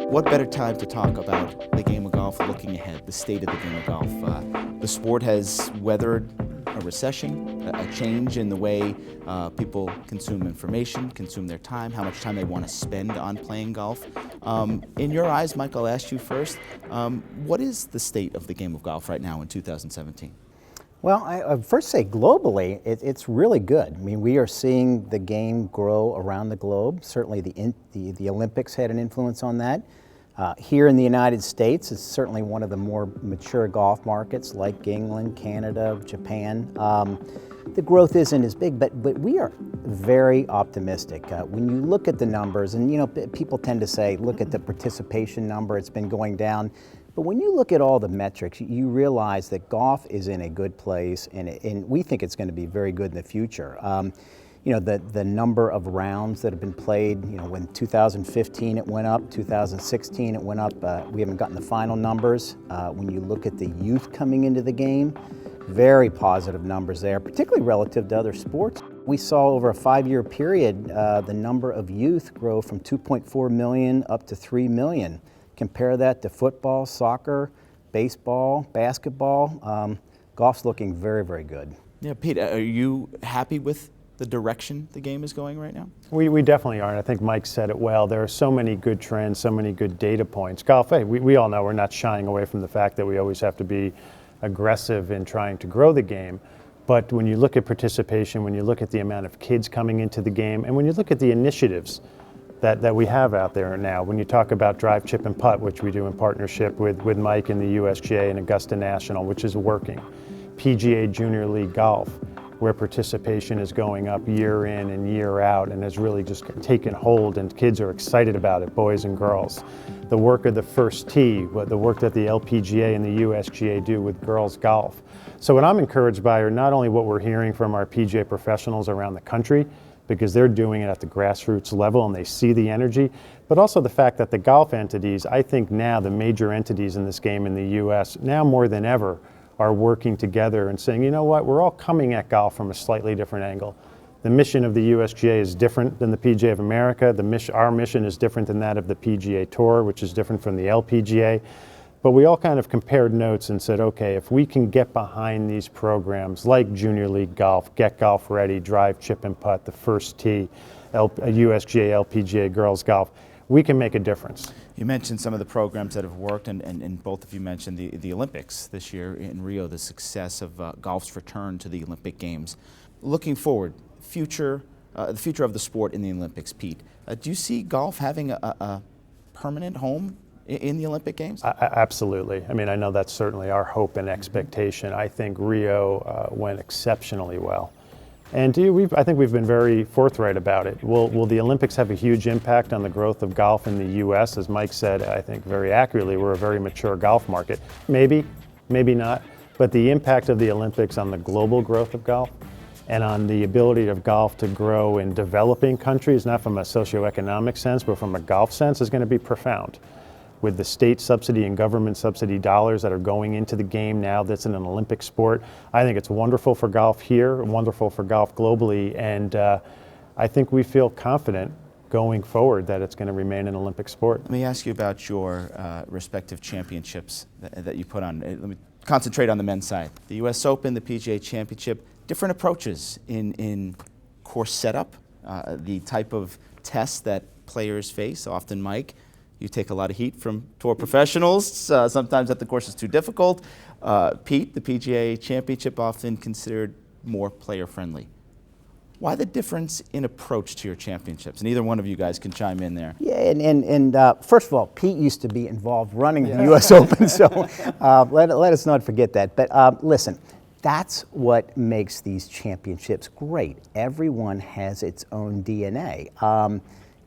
What better time to talk about the game of golf, looking ahead, the state of the game of golf? The sport has weathered a recession, a change in the way people consume information, consume their time, how much time they want to spend on playing golf. In your eyes, Mike, I'll ask you first, what is the state of the game of golf right now in 2017? Well, I first say globally, it's really good. I mean, we are seeing the game grow around the globe. Certainly the Olympics had an influence on that. Here in the United States, it's certainly one of the more mature golf markets like England, Canada, Japan. The growth isn't as big, but we are very optimistic. When you look at the numbers, and you know, people tend to say, look at the participation number, it's been going down. But when you look at all the metrics, you realize that golf is in a good place, and we think it's going to be very good in the future. You know, the number of rounds that have been played, you know, when 2015 it went up, 2016 it went up. We haven't gotten the final numbers. When you look at the youth coming into the game, very positive numbers there, particularly relative to other sports. We saw over a 5-year period the number of youth grow from 2.4 million up to 3 million. Compare that to football, soccer, baseball, basketball. Golf's looking very, very good. Yeah, Pete, are you happy with the direction the game is going right now? We definitely are, and I think Mike said it well. There are so many good trends, so many good data points. Golf, hey, we all know we're not shying away from the fact that we always have to be aggressive in trying to grow the game. But when you look at participation, when you look at the amount of kids coming into the game, and when you look at the initiatives that we have out there now, when you talk about drive, chip, and putt, which we do in partnership with Mike and the USGA and Augusta National, which is working. PGA Junior League Golf, where participation is going up year in and year out and has really just taken hold, and kids are excited about it, boys and girls. The work of the First Tee, the work that the LPGA and the USGA do with girls golf. So what I'm encouraged by are not only what we're hearing from our PGA professionals around the country, because they're doing it at the grassroots level and they see the energy, but also the fact that the golf entities, I think now the major entities in this game in the US, now more than ever, are working together and saying, you know what, we're all coming at golf from a slightly different angle. The mission of the USGA is different than the PGA of America. Our mission is different than that of the PGA Tour, which is different from the LPGA. But we all kind of compared notes and said, okay, if we can get behind these programs like Junior League Golf, Get Golf Ready, Drive, Chip, and Putt, the First Tee, USGA, LPGA Girls Golf, we can make a difference. You mentioned some of the programs that have worked, and both of you mentioned the Olympics this year in Rio, the success of golf's return to the Olympic Games. Looking forward, the future of the sport in the Olympics, Pete, do you see golf having a permanent home in the Olympic Games? Absolutely. I mean, I know that's certainly our hope and expectation. I think Rio went exceptionally well. And I think we've been very forthright about it. Will the Olympics have a huge impact on the growth of golf in the U.S.? As Mike said, I think very accurately, we're a very mature golf market. Maybe, maybe not. But the impact of the Olympics on the global growth of golf and on the ability of golf to grow in developing countries, not from a socioeconomic sense, but from a golf sense, is going to be profound. With the state subsidy and government subsidy dollars that are going into the game now that's in an Olympic sport, I think it's wonderful for golf here, wonderful for golf globally, and I think we feel confident going forward that it's going to remain an Olympic sport. Let me ask you about your respective championships that you put on. Let me concentrate on the men's side. The US Open, the PGA Championship, different approaches in course setup, the type of tests that players face. Often, Mike, you take a lot of heat from tour professionals, sometimes that the course is too difficult. Pete, the PGA Championship, often considered more player-friendly. Why the difference in approach to your championships? And either one of you guys can chime in there. Yeah, and first of all, Pete used to be involved running the U.S. Open, so let us not forget that. But listen, that's what makes these championships great. Everyone has its own DNA.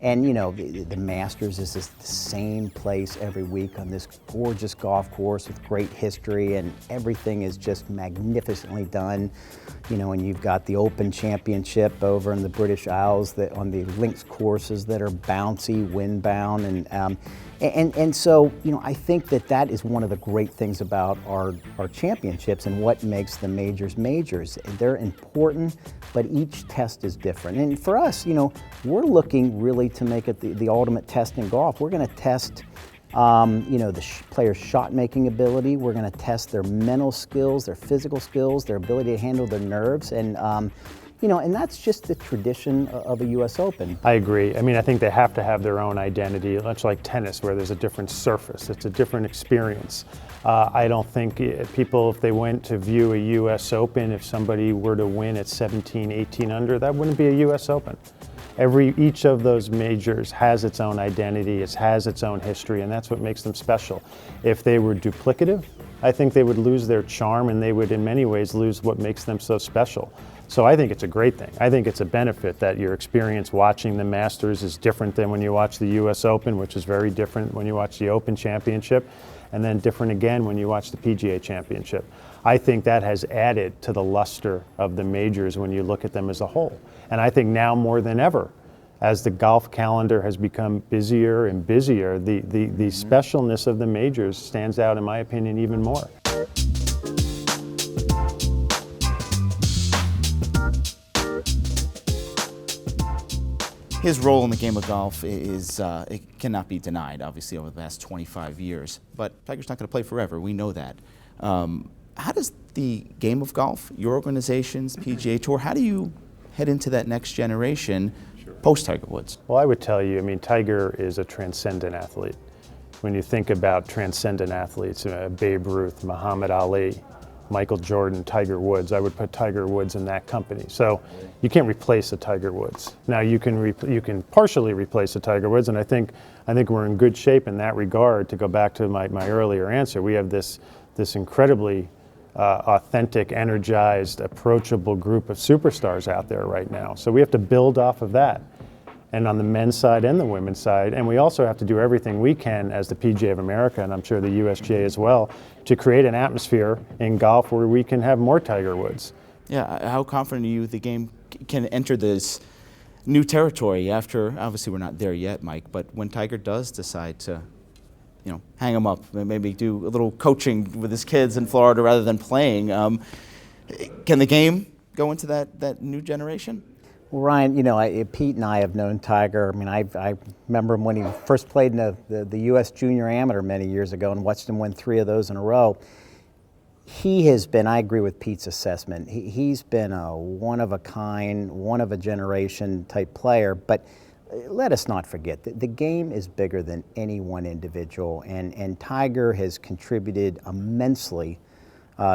And you know, the Masters is just the same place every week on this gorgeous golf course with great history, and everything is just magnificently done. You know, and you've got the Open Championship over in the British Isles that on the links courses that are bouncy, wind-bound, and so, you know, I think that is one of the great things about our championships and what makes the majors majors. They're important, but each test is different. And for us, you know, we're looking really ability to make it the ultimate test in golf. We're going to test the player's shot-making ability. We're going to test their mental skills, their physical skills, their ability to handle their nerves, and and that's just the tradition of a U.S. Open. I agree. I mean, I think they have to have their own identity, much like tennis, where there's a different surface. It's a different experience. I don't think people, if they went to view a U.S. Open, if somebody were to win at 17, 18 under, that wouldn't be a U.S. Open. Each of those majors has its own identity, it has its own history, and that's what makes them special. If they were duplicative, I think they would lose their charm, and they would in many ways lose what makes them so special. So I think it's a great thing. I think it's a benefit that your experience watching the Masters is different than when you watch the US Open, which is very different when you watch the Open Championship, and then different again when you watch the PGA Championship. I think that has added to the luster of the majors when you look at them as a whole. And I think now more than ever, as the golf calendar has become busier and busier, the specialness of the majors stands out, in my opinion, even more. His role in the game of golf is it cannot be denied, obviously, over the past 25 years. But Tiger's not going to play forever. We know that. How does the game of golf, your organizations, PGA Tour, how do you head into that next generation post-Tiger Woods? Well, I would tell you, I mean, Tiger is a transcendent athlete. When you think about transcendent athletes, Babe Ruth, Muhammad Ali, Michael Jordan, Tiger Woods, I would put Tiger Woods in that company. So you can't replace a Tiger Woods. Now you can partially replace a Tiger Woods, and I think we're in good shape in that regard. To go back to my earlier answer, we have this incredibly authentic, energized, approachable group of superstars out there right now. So we have to build off of that. And on the men's side and the women's side, and we also have to do everything we can as the PGA of America, and I'm sure the USGA as well, to create an atmosphere in golf where we can have more Tiger Woods. Yeah, how confident are you the game can enter this new territory after, obviously we're not there yet, Mike, but when Tiger does decide to, hang him up, maybe do a little coaching with his kids in Florida rather than playing, can the game go into that new generation? Well, Ryan, Pete and I have known Tiger. I mean, I remember him when he first played in the U.S. Junior Amateur many years ago and watched him win 3 of those in a row. He has been, I agree with Pete's assessment, he's been a one-of-a-kind, one-of-a-generation type player, but let us not forget that the game is bigger than any one individual, and Tiger has contributed immensely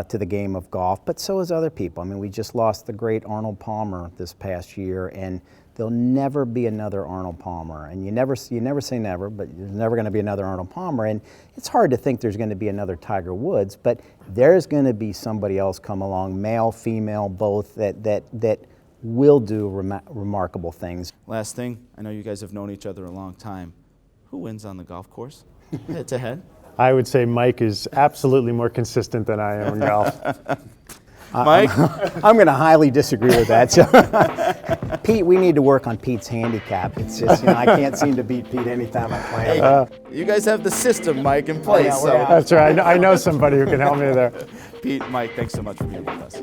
to the game of golf, but so has other people. I mean, we just lost the great Arnold Palmer this past year, and there'll never be another Arnold Palmer. And you never say never, but there's never going to be another Arnold Palmer. And it's hard to think there's going to be another Tiger Woods, but there's going to be somebody else come along, male, female, both, that will do remarkable things. Last thing, I know you guys have known each other a long time. Who wins on the golf course, head to head? I would say Mike is absolutely more consistent than I am in golf. Mike? I'm going to highly disagree with that. So, Pete, we need to work on Pete's handicap. It's just, I can't seem to beat Pete anytime I play him. You guys have the system, Mike, in place. Yeah, so. That's right. I know somebody who can help me there. Pete, Mike, thanks so much for being with us.